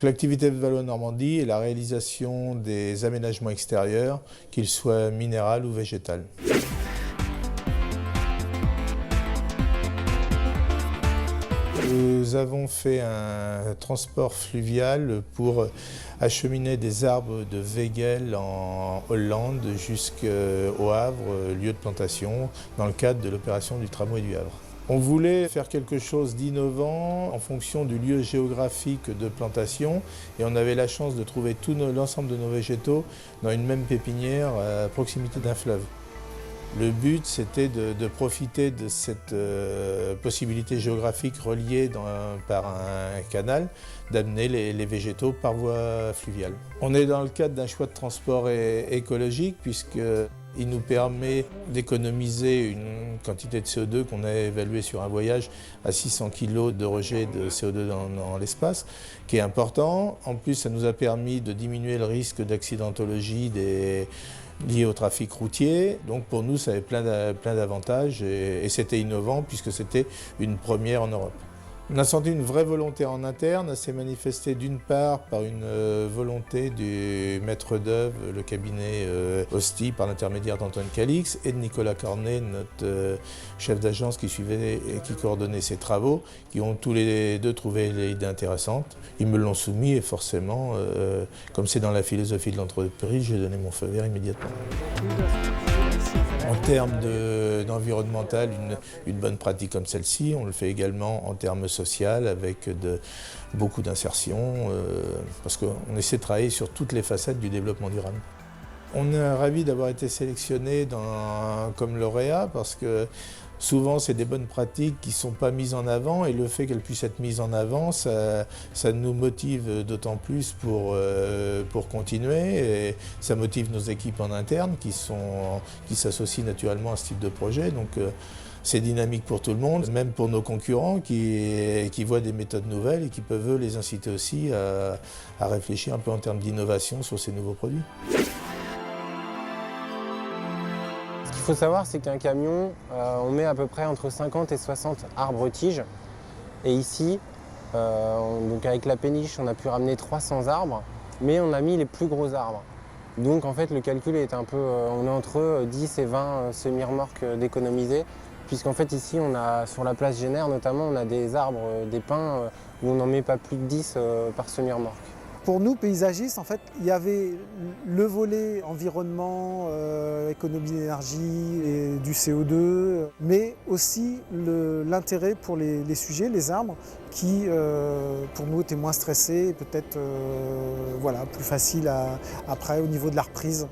L'activité de Valois-Normandie est la réalisation des aménagements extérieurs, qu'ils soient minéraux ou végétaux. Nous avons fait un transport fluvial pour acheminer des arbres de Wegel en Hollande jusqu'au Havre, lieu de plantation, dans le cadre de l'opération du tramway du Havre. On voulait faire quelque chose d'innovant en fonction du lieu géographique de plantation et on avait la chance de trouver l'ensemble de nos végétaux dans une même pépinière à proximité d'un fleuve. Le but, c'était de profiter de cette possibilité géographique reliée par un canal, d'amener les végétaux par voie fluviale. On est dans le cadre d'un choix de transport écologique puisqu'il nous permet d'économiser une quantité de CO2 qu'on a évaluée sur un voyage à 600 kg de rejet de CO2 dans l'espace, qui est important. En plus, ça nous a permis de diminuer le risque d'accidentologie lié au trafic routier. Donc pour nous, ça avait plein d'avantages et c'était innovant puisque c'était une première en Europe. On a senti une vraie volonté en interne, elle s'est manifestée d'une part par une volonté du maître d'œuvre, le cabinet Hosty, par l'intermédiaire d'Antoine Calix et de Nicolas Cornet, notre chef d'agence qui suivait et qui coordonnait ces travaux, qui ont tous les deux trouvé l'idée intéressante. Ils me l'ont soumis et forcément, comme c'est dans la philosophie de l'entreprise, j'ai donné mon feu vert immédiatement. En termes d'environnemental, une bonne pratique comme celle-ci, on le fait également en termes social avec beaucoup d'insertion, parce qu'on essaie de travailler sur toutes les facettes du développement durable. On est ravis d'avoir été sélectionnés comme lauréat parce que souvent c'est des bonnes pratiques qui ne sont pas mises en avant et le fait qu'elles puissent être mises en avant, ça nous motive d'autant plus pour continuer et ça motive nos équipes en interne qui s'associent naturellement à ce type de projet. Donc, c'est dynamique pour tout le monde, même pour nos concurrents qui voient des méthodes nouvelles et qui peuvent les inciter aussi à réfléchir un peu en termes d'innovation sur ces nouveaux produits. Ce qu'il faut savoir, c'est qu'un camion, on met à peu près entre 50 et 60 arbres-tiges. Et ici, donc avec la péniche, on a pu ramener 300 arbres, mais on a mis les plus gros arbres. Donc en fait, le calcul est un peu, on est entre 10 et 20 semi-remorques d'économiser, puisqu'en fait ici, on a sur la place Génère notamment, on a des arbres, des pins, où on n'en met pas plus de 10 par semi-remorque. Pour nous, paysagistes, en fait, il y avait le volet environnement, économie d'énergie et du CO2, mais aussi l'intérêt pour les sujets, les arbres, qui pour nous étaient moins stressés et peut-être voilà, plus facile après au niveau de la reprise.